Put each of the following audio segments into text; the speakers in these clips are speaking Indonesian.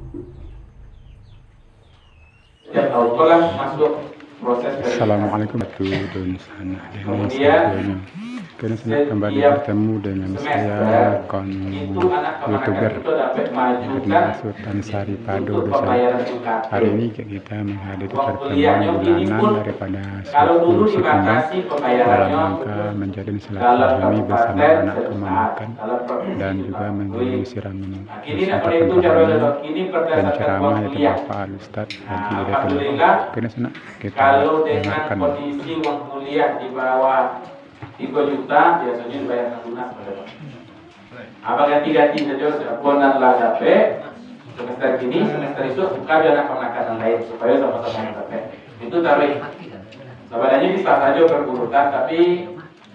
Setiap tahun sekolah masuk proses Assalamualaikum warahmatullahi wabarakatuh. kemudian Kini senang kembali bertemu dengan saya youtuber bernama Sultan Sari Pado Desa. Hari ini kita menghadiri pertemuan bulanan daripada suku Sikumbang dalam rangka menjalin silaturahmi bersama anak kemanakan dan juga menyisiran penceramah yaitu Bapak Al-Ustadz Haji Hidayatullah. Kini senang kita kalau dengan dengarkan. kondisi uang kuliah di bawah 3 juta biasanya dibayar lunas pada Pak. Apa ganti-ganti saja bonan lah dapat semester ini, semester itu buka dia anak penakanan lain supaya sama-sama dapat. Itu tarif. Sebenarnya bisa saja berurutan, tapi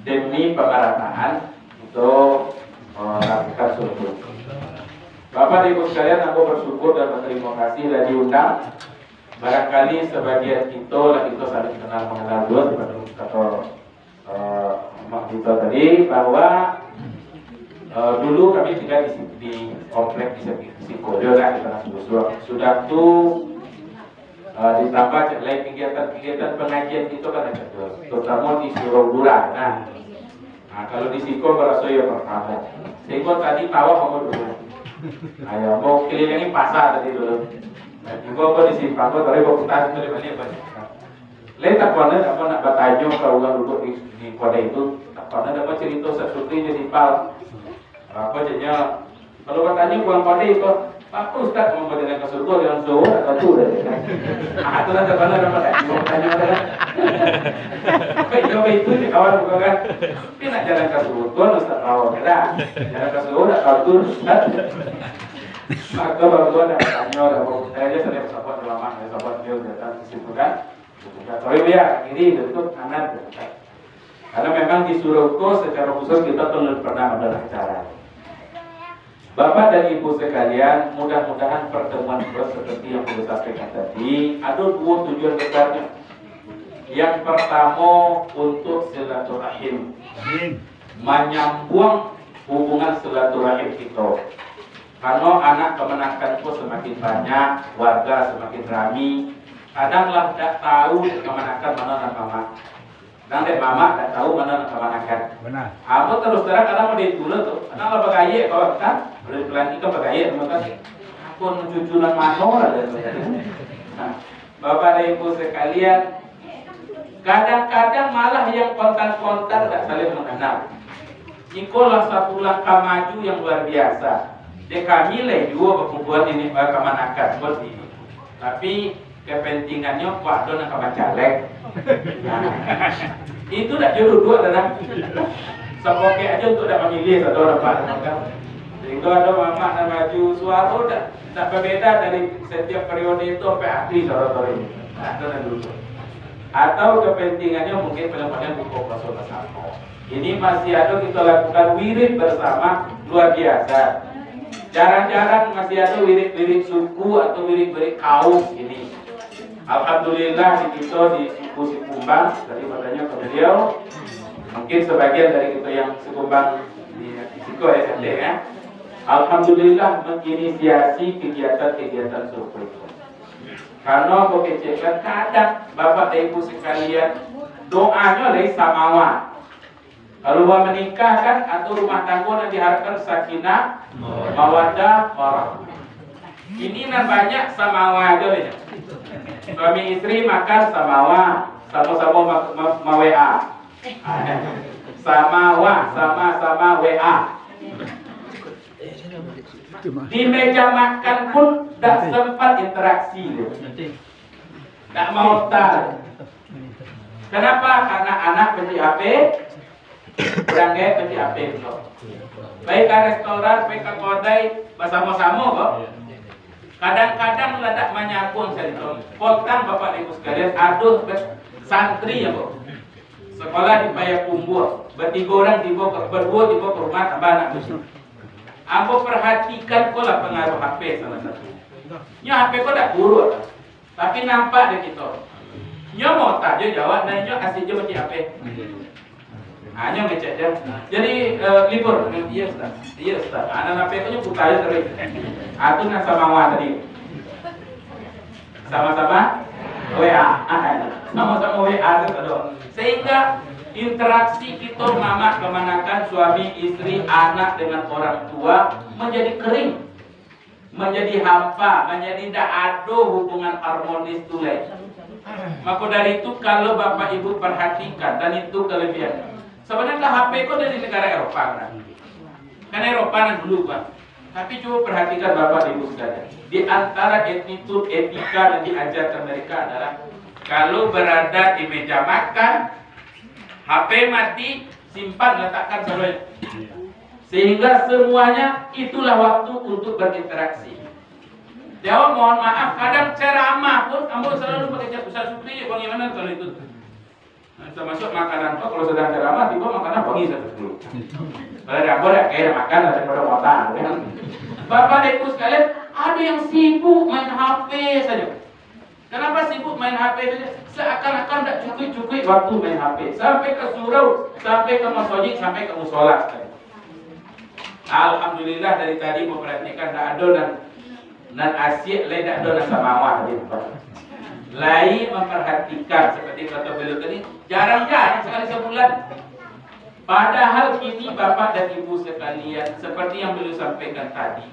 demi pemerataan untuk lakukan survei. Bapak Ibu sekalian, aku bersyukur dan berterima kasih dan diundang. Barangkali sebagian kita saling mengenal dulu seperti kata Mak Dito tadi bahwa dulu kami tinggal di komplek di Sikojo lah kita sudah tuh ditambah lain kegiatan pengajian itu kan ada terutama di Surabaya. Nah kalau di Siko berasa ya pertama. Siko tadi tahu kamu dulu. Ayo mau kelilingi pasar tadi dulu. Nah, juga apa di sini Pak, tapi bapak tahu dari mana apa? Lain tak pernah apa nak bertanya kalau orang duduk di kota itu, tak pernah dapat cerita sesuatu jadi pal. Apa jadinya kalau bertanya orang kota itu, Pak Ustaz mau berjalan ke surga dengan zuhur atau tuh deh. Ah itu tak pernah dapat bertanya kan? Kayak itu di kawan bukan kan? Tapi nak jalan ke surga, Ustaz tahu kan? Jalan ke surga atau tuh? Maka baru ada tanya, saya sering sahabat lama, sahabat dia datang ke situ kan. Tapi ya ini bentuk anak. Karena memang di Suroko secara khusus kita pernah ada acara. Bapak dan Ibu sekalian, mudah-mudahan pertemuan kita seperti yang saya sampaikan tadi, ada 2 tujuan besarnya. Yang pertama untuk silaturahim, menyambung hubungan silaturahim kita. Kalau anak kemenakan pun semakin banyak, warga semakin ramai. Kadanglah tidak tahu kemenakan mana dan mama. Dan dek mama tidak tahu mana dan kemenakan. Benar. Aku terus terang kadang mau ditulis tuh. Kadang lah bagaya kalau kan, boleh pelan ikan bagaya teman kan. Aku cucunan mana lah nah, Bapak dan Ibu sekalian, kadang-kadang malah yang kontan-kontan tidak saling mengenal. Ikolah satu langkah maju yang luar biasa. Kami lah juga perkumpulan ini kemanakan seperti ini. Tapi kepentingannya Pak Don yang caleg. Itu tak jodoh dua adalah sepoke aja untuk tak memilih satu orang Pak. Sehingga ada mama dan maju suara tak berbeda dari setiap periode itu sampai akhir saudara ini. Atau kepentingannya mungkin penyempatnya buku bersama. Ini masih ada kita lakukan wirid bersama luar biasa. Jarang-jarang masih ada wirid-wirid suku atau wirid-wirid kaum ini. Alhamdulillah di kita di suku Sikumbang, tadi katanya ke beliau, mungkin sebagian dari kita yang Sikumbang di Siko ya. Alhamdulillah menginisiasi kegiatan-kegiatan serupa itu. Karena kekecilan kadang Bapak dan Ibu sekalian doanya dari samawa. Kalau mau menikah kan atau rumah tangga yang diharapkan sakinah, mawaddah, warahmah. Ini nan banyak samawa aja nih. Suami istri makan samawa, sama-sama WA. Samawa, sama-sama WA. Di meja makan pun tak sempat interaksi. Tak mau tahu. Kenapa? Karena anak penci HP. Orangnya penci HP kok. Baik ke restoran, baik ke kedai, bersama-sama kok. Kadang-kadang ledak menyambung cerita. Kontan Bapak Ibu sekalian, aduh santri ya kok. Sekolah di Payakumbuh, bertiga orang berdua tiba ke rumah tambah anak musuh. Aku perhatikan kok lah pengaruh HP salah satu. Nya HP kok tak buruk, tapi nampak deh kita. Nya mau tak jawab dan nya kasih je macam HP. Hanya ngecek je. Jadi libur, iya Ustaz. Iya Ustaz. Anak HP nya buka aja terus. Atu nak samawa tadi. sama-sama WA, sama-sama WA sehingga interaksi kita mama kemanakan suami, istri, anak dengan orang tua menjadi kering, menjadi hampa, menjadi tidak ada hubungan harmonis tulai. Maka dari itu kalau bapak ibu perhatikan, dan itu kelebihan. Sebenarnya HP kok dari negara Eropa kan Eropa dulu Pak. Tapi coba perhatikan bapak ibu sekalian. Di antara attitude etika yang diajarkan mereka adalah kalau berada di meja makan, HP mati, simpan, letakkan semuanya. Sehingga semuanya itulah waktu untuk berinteraksi. Jawab mohon maaf, kadang ceramah pun kamu selalu pakai cat besar supri, bagaimana kalau itu? Termasuk makanan kok kalau sedang ceramah tiba makanan pagi satu dulu. Kalau dapur ya kayak makan ada pada otak kan. Bapak dan ibu sekalian, ada yang sibuk main HP saja. Kenapa sibuk main HP saja? Seakan-akan tidak cukup-cukup waktu main HP. Sampai ke surau, sampai ke masjid, sampai ke musola. Alhamdulillah dari tadi memperhatikan tidak ada dan asyik lain tidak ada sama awak tadi. Lain memperhatikan seperti kata beliau tadi, jarang-jarang sekali sebulan. Padahal kini bapak dan ibu sekalian, seperti yang beliau sampaikan tadi,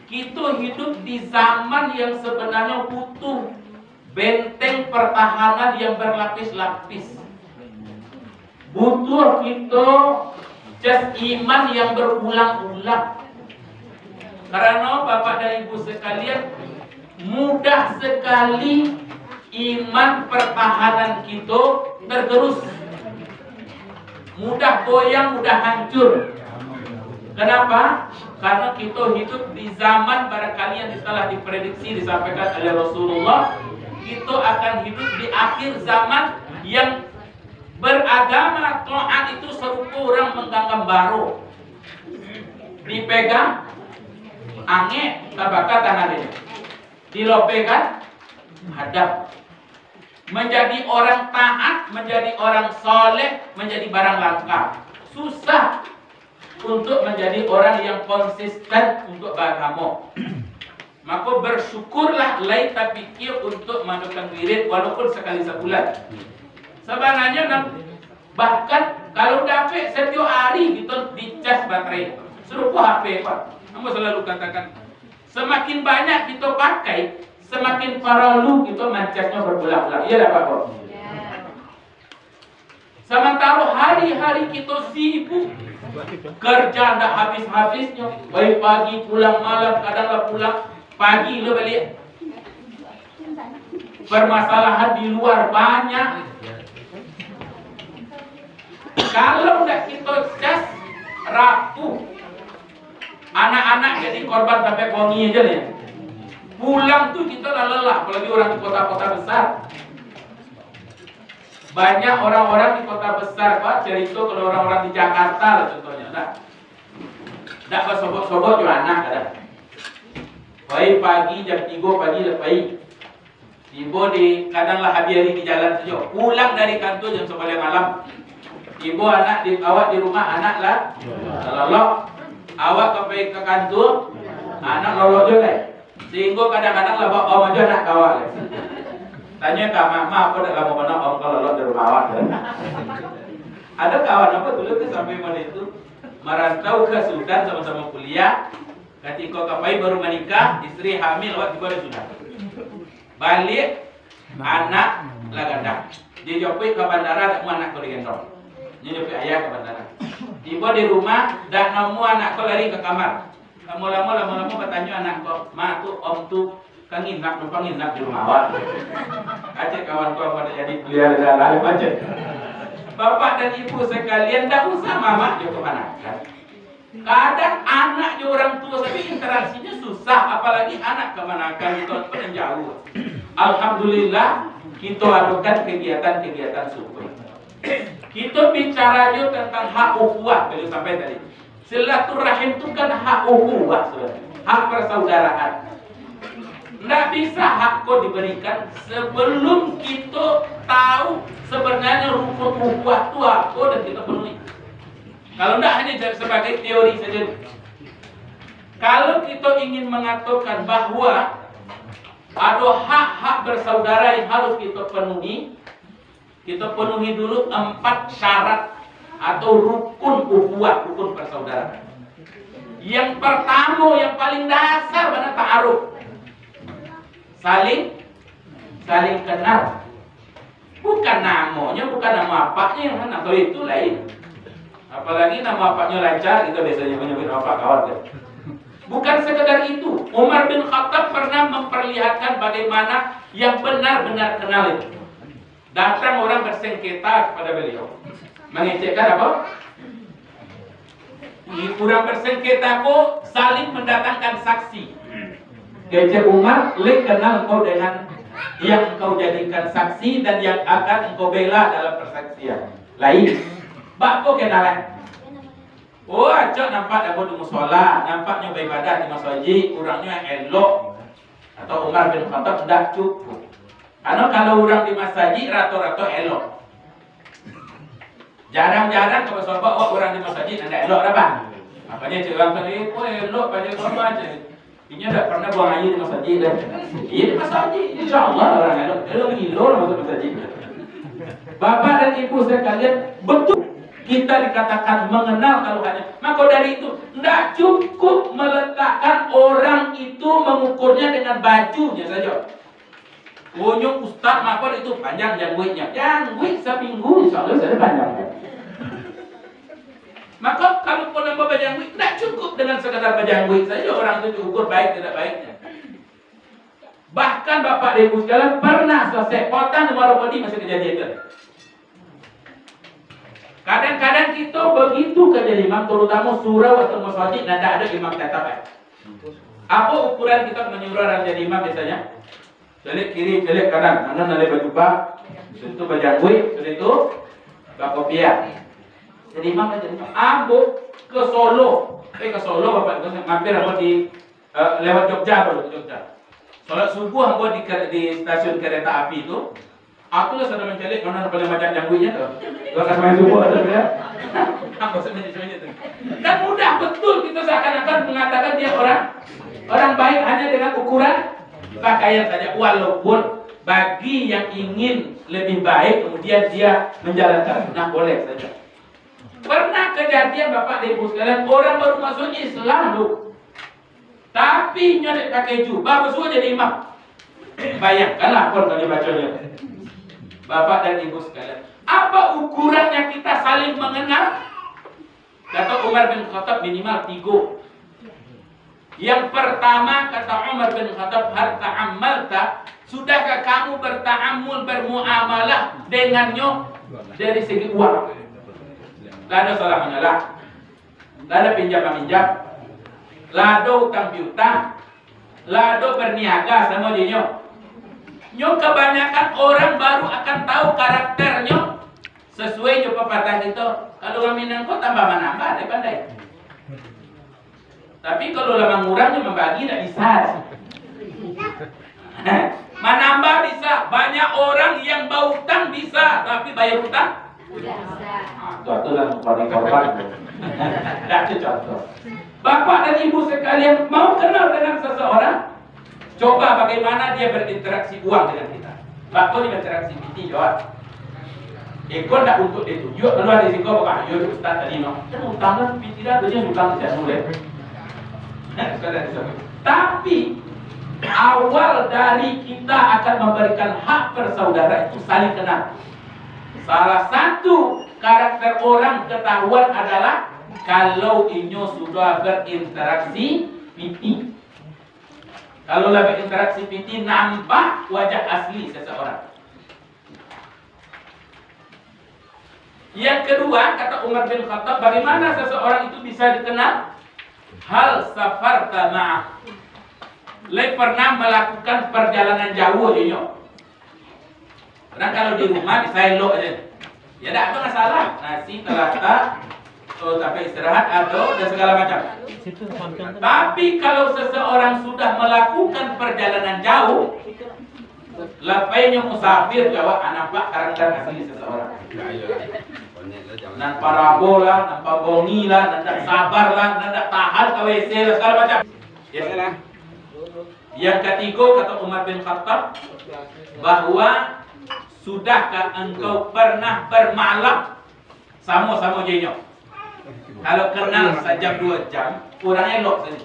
kita hidup di zaman yang sebenarnya butuh benteng pertahanan yang berlapis-lapis. Butuh kita jas iman yang berulang-ulang. Karena bapak dan ibu sekalian, mudah sekali iman pertahanan kita tergerus, mudah goyang, mudah hancur. Kenapa? Karena kita hidup di zaman barangkali yang telah diprediksi disampaikan oleh Rasulullah, kita akan hidup di akhir zaman yang beragama taat itu serupa orang menggenggam baro, dipegang angin tabaka tangannya, dilopekan hadap. Menjadi orang taat, menjadi orang soleh, menjadi barang langka. Susah untuk menjadi orang yang konsisten untuk beragama. Maka bersyukurlah lain tapi pikir untuk melakukan wirid walaupun sekali sebulan. Sebenarnya bahkan kalau dapat setiap hari kita dicas baterai. Serupa HP Pak. Kamu selalu katakan, semakin banyak kita pakai, semakin perlu kita mencasnya berulang-ulang. Iya Pak Bos? Sementara hari-hari kita sibuk, kerja tidak habis-habisnya, baik pagi pulang malam, kadang pulang pagi lo balik. Permasalahan di luar banyak. Kalau tidak kita cas rapuh, anak-anak jadi korban sampai bongi aja nih. Pulang tuh kita lelah, apalagi orang di kota-kota besar. Banyak orang-orang di kota besar Pak, cerita kalau orang-orang di Jakarta lah contohnya. Tidak bersobok-sobok juga anak kadang. Baik pagi jam 3 pagi lepai. Tiba di kadanglah hari-hari di jalan saja. Pulang dari kantor jam 9 malam. Ibu anak awak di rumah anak lah lolok. Awak sampai ke kantor anak lolok juga. Sehingga kadang-kadang lah bawa om aja nak kawal. Tanya ke mama apa dah lama mana om kalau lolok di rumah awak. Ada kawan apa dulu tu sampai mana itu merantau ke Sudan sama-sama kuliah. Ketika kapai baru menikah, istri hamil, awak tiba sudah. Balik anak lah gandang. Dia jopik ke bandara, tak mau anak kau digendong. Dia jopik ayah ke bandara. Tiba di rumah, dah nemu anak kau lari ke kamar. Lama-lama bertanya anak kau, ma tu om tu kan numpang nginap di rumah awak. Aceh kawan kau pada jadi kuliah dalam aja. Bapak dan ibu sekalian, dah usah mama jauh kemanakan. Kadang anak je orang tua tapi interaksinya susah, apalagi anak kemanakan itu paling jauh. Alhamdulillah kita adakan kegiatan-kegiatan support. Kita bicara juga tentang hak ukhuwah, beliau sampai tadi. Silaturahim itu kan hak ukhuwah, hak persaudaraan. Tidak bisa hak kau diberikan sebelum kita tahu sebenarnya rukun ukhuwah itu apa dan kita penuhi. Kalau tidak hanya sebagai teori saja. Kalau kita ingin mengatakan bahwa Ada hak-hak bersaudara yang harus kita penuhi. Kita penuhi dulu 4 syarat atau rukun ukhuwah, rukun persaudaraan. Yang pertama, yang paling dasar pada ta'aruf. Saling kenal. Bukan namanya, bukan nama apanya yang mana, atau itu lain. Apalagi nama apanya lancar, itu biasanya menyebut apa kawan kan. Bukan sekedar itu. Umar bin Khattab pernah memperlihatkan bagaimana yang benar-benar kenal itu. Datang orang bersengketa kepada beliau, mengecekkan apa? Orang bersengketa kok saling mendatangkan saksi. Kecek Umar, lek kenal kau dengan yang engkau jadikan saksi dan yang akan engkau bela dalam persaksian. Lain, bakpo kenalan. Oh, acak nampak dah di musola, nampaknya beribadah di masjid, orangnya elok. Atau Umar bin Khattab tidak cukup. Karena kalau orang di masjid rata-rata elok. Jarang-jarang kalau sahabat orang di masjid tidak elok dah bang. Makanya orang tadi, oh elok banyak sahabat aja. Ini tidak pernah buang air di masjid dah. Iya di masjid, insya-Allah orang elok. Elok gila masuk masjid. Bapak dan ibu sekalian, betul kita dikatakan mengenal kalau hanya. Maka dari itu tidak cukup meletakkan orang itu mengukurnya dengan bajunya saja. Punya ustaz maka itu panjang jangguitnya. Jangguit seminggu insya Allah saya panjang. Maka kalau pun nambah bajangguit tidak cukup dengan sekadar bajangguit saja orang itu diukur baik tidak baiknya. Bahkan bapak dan ibu sekalian pernah selesai potong di Marokodi masih kejadian itu. Kadang-kadang kita begitu kerja imam, terutama surau atau masjid, tidak ada imam tetap. Apa ukuran kita menyuruh orang jadi imam biasanya? Celik kiri, celik kanan, kanan ada baju bak, itu bajangui, itu bakopiah. Jadi imam aja. Ambo ke Solo, ke Solo bapak itu mampir apa di lewat Jogja baru ke Jogja. Sholat subuh ambo di stasiun kereta api itu. Aku lah sudah mencelik mana paling macam jangguinya tuh. Kalau main subuh ada dia. Aku sebenarnya itu. Dan mudah betul kita seakan-akan mengatakan dia orang baik hanya dengan ukuran pakaian saja, walaupun bagi yang ingin lebih baik kemudian dia menjalankan sunnah boleh saja. Pernah kejadian bapak dan ibu sekalian, orang baru masuk Islam loh, tapi nyodek pakai jubah bersuara jadi imam. Bayangkanlah pun kalau bacanya. Bapak dan ibu sekalian, apa ukurannya kita saling mengenal? Kata Umar bin Khattab minimal 3. Yang pertama kata Umar bin Khattab, hal ta'ammalta, sudahkah kamu berta'amul, bermuamalah dengannya dari segi uang? Tidak ada salah mengalah, tidak ada pinjam-pinjam, tidak ada utang piutang, tidak ada berniaga sama dia. Nyo kebanyakan orang baru akan tahu karakternya sesuai jo pepatah itu. Kalau orang Minang kok tambah menambah dia pandai. Tapi kalau lama ngurangnya membagi tidak bisa. Menambah bisa. Banyak orang yang bau utang bisa, tapi bayar utang tidak bisa. Itu lah paling korban. Tidak contoh. Bapak dan ibu sekalian mau kenal dengan seseorang, coba bagaimana dia berinteraksi uang dengan kita. Bakal dia berinteraksi biti jawab. Ekor tak untuk itu. Yuk keluar dari sini kau bukan. Yuk Ustaz tadi no. Kan utangnya biti dah tu je utang tidak boleh. Tapi awal dari kita akan memberikan hak bersaudara itu saling kenal. Salah satu karakter orang ketahuan adalah kalau inyo sudah berinteraksi biti. Kalau lebih interaksi PT nampak wajah asli seseorang. Yang kedua kata Umar bin Khattab, bagaimana seseorang itu bisa dikenal? Hal safarta ma'ah, pernah melakukan perjalanan jauh dia. Karena kalau di rumah bisa elok aja, ya tidak ada masalah. Nasi, telata, sampai istirahat atau dan segala macam. Tapi kalau seseorang sudah melakukan perjalanan jauh, lapainya musafir jawab nampak karakter asli seseorang. Nan parabola, nan pabongi lah, nan tak sabar lah, nan tak tahan ke WC lah segala macam. Ya. Yang ketiga kata Umar bin Khattab, bahwa sudahkah engkau pernah bermalam sama-sama jenyo? Kalau kenal sejam 2 jam, kurang elok saja.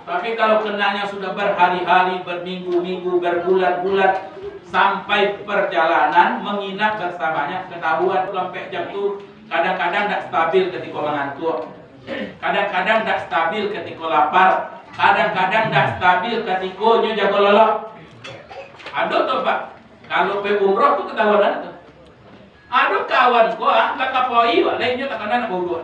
Tapi kalau kenalnya sudah berhari-hari, berminggu-minggu, berbulan-bulan, sampai perjalanan menginap bersamanya, ketahuan sampai jam itu kadang-kadang tak stabil ketika mengantuk, kadang-kadang tak stabil ketika lapar, kadang-kadang tak stabil ketika jaga lolok. Ada tuh Pak, kalau pergi umroh tuh ketahuan tuh. Ada kawan gua tak kapoi, lainnya tak kena nak berdua.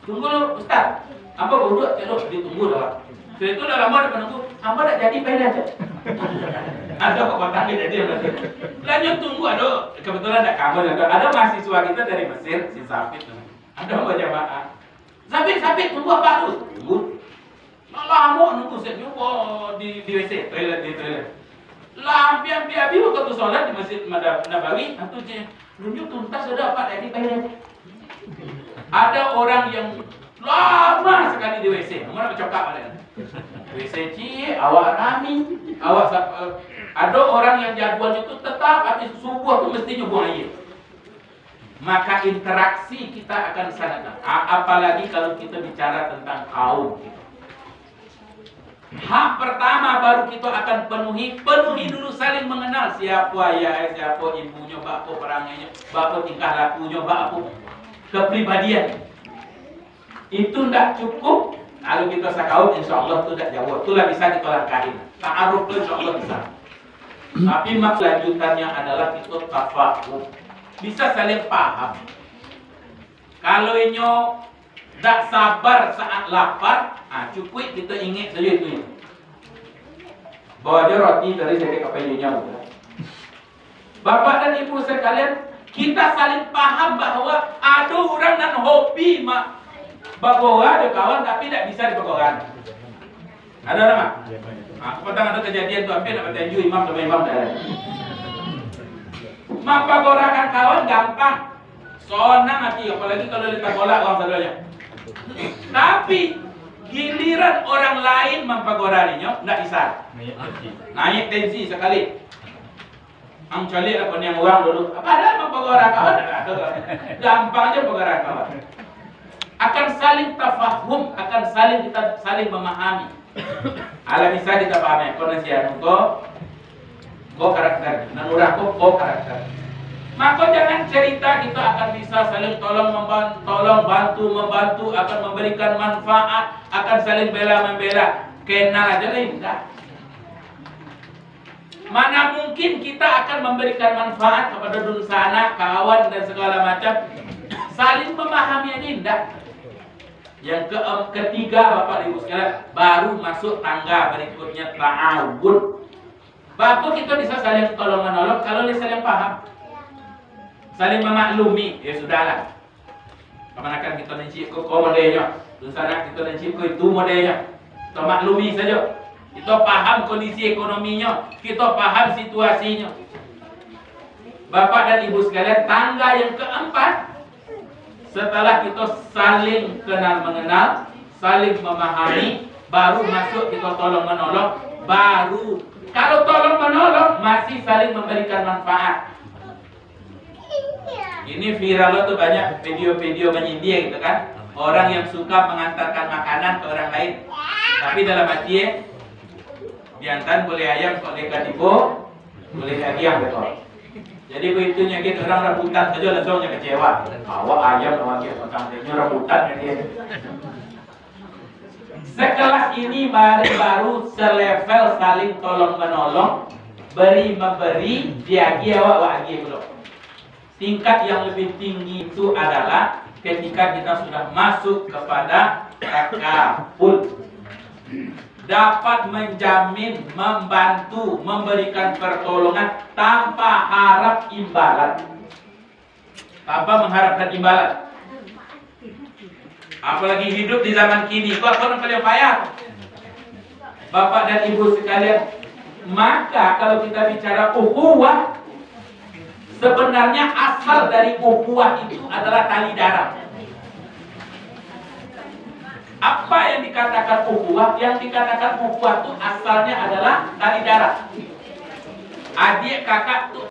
Tunggu lu Ustaz, apa berdua? Terus ditunggu dah. Setelah itu dah lama dah menunggu, apa tak jadi pengen aja. Ada kok batangnya jadi berarti. Lanjut tunggu, ada kebetulan tak kabar, ada mahasiswa kita dari Mesir, si Safit. Ada berjamaah. Safit tunggu apa lu? Tunggu. Lama nunggu saya jumpa di WC, toilet. Lampian-piabi waktu sholat di Masjid Nabawi, atau nunjuk tuntas sudah Pak jadi pengen. Ada orang yang lama sekali di WC, mana bercakap ada. WC awak rami, awak ada orang yang jadwalnya itu tetap habis subuh tuh mesti buang air. Maka interaksi kita akan sangat, apalagi kalau kita bicara tentang kaum kita. Hak pertama baru kita akan penuhi dulu saling mengenal siapa ayah, siapa ibunya, bapa perangainya, bapa tingkah lakunya, bapa kepribadian. Itu tidak cukup. Kalau kita sakaut, insya Allah itu tidak jawab. Itulah bisa kita langkahin. Ta'aruf itu insya Allah bisa. Tapi lanjutannya adalah kita tafahum. Bisa saling paham. Kalau inyo tak sabar saat lapar, cukup kita ingat saja itu. Bawa aja roti dari sedek apa ininya. Bapak dan ibu sekalian, kita saling paham bahwa ada orang dan hobi bagoa ada kawan tapi tidak bisa dibagokan. Ada nama? Kebetulan ada kejadian tu hampir dapat tenju imam sama imam dah. Bagorakan kawan gampang, sonang hati, apalagi kalau letak bola orang saudanya. Tapi giliran orang lain mempagoraninya tidak bisa. Naik tensi sekali. Ang cali apa yang orang dulu. Apa ada mempagora kawan? Gampang aja pagora kawan. Akan saling tafahum, akan kita saling memahami. Ala bisa kita pahami. Kau nasi kau karakter, nanurah kau karakter. Maka jangan cerita kita akan bisa saling tolong membantu, akan memberikan manfaat, akan saling bela-membela. Kenal aja lah enggak. Mana mungkin kita akan memberikan manfaat kepada dunsana, kawan dan segala macam. Saling memahami aja enggak. Yang ketiga Bapak Ibu sekalian, baru masuk tangga berikutnya ta'awun. Bapak kita bisa saling tolong menolong kalau dia saling paham. Saling memaklumi, ya sudahlah. Kemanakan kita mencik kau modelnya, dunsana kita mencik itu modelnya. Kita maklumi saja. Kita paham kondisi ekonominya, kita paham situasinya. Bapak dan Ibu sekalian, tangga yang keempat, setelah kita saling kenal mengenal, saling memahami, baru masuk kita tolong menolong, baru kalau tolong menolong masih saling memberikan manfaat. Ini viral tuh banyak video-video menyindir gitu kan. Orang yang suka mengantarkan makanan ke orang lain. Tapi dalam hati diantar boleh ayam, boleh katibo, boleh ayam betul. Jadi begitunya gitu orang rebutan saja langsungnya kecewa. Awak ayam lawan dia petangnya rebutan dia. Sekelas ini baru selevel saling tolong menolong, beri memberi, diagi awak wagi belum. Tingkat yang lebih tinggi itu adalah ketika kita sudah masuk kepada takaful. Dapat menjamin, membantu, memberikan pertolongan tanpa harap imbalan. Tanpa mengharapkan imbalan. Apalagi hidup di zaman kini, kok orang paling payah. Bapak dan Ibu sekalian, maka kalau kita bicara ukhuwah, sebenarnya asal dari ukhuwah itu adalah tali darah. Apa yang dikatakan ukhuwah? Yang dikatakan ukhuwah itu asalnya adalah tali darah. Adik kakak tuh